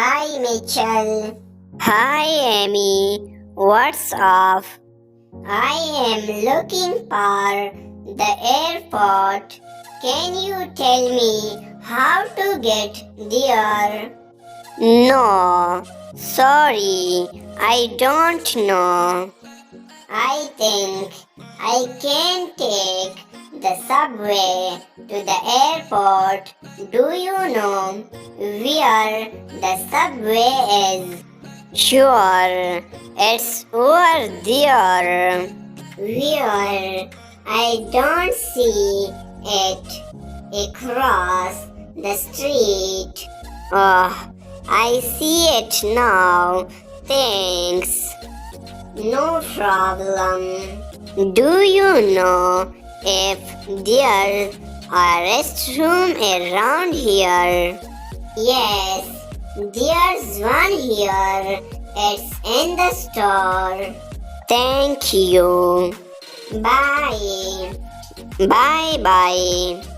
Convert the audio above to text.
Hi, Mitchell. Hi, Amy. What's up? I am looking for the airport. Can you tell me how to get there? No, sorry, I don't know. I think I can take the subway to the airport. Do you know where the subway is? Sure, it's over there. Where? I don't see it across the street. Oh, I see it now. Thanks. No problem. Do you know if there's a restroom around here? Yes, there's one here. It's in the store. Thank you. Bye. Bye bye.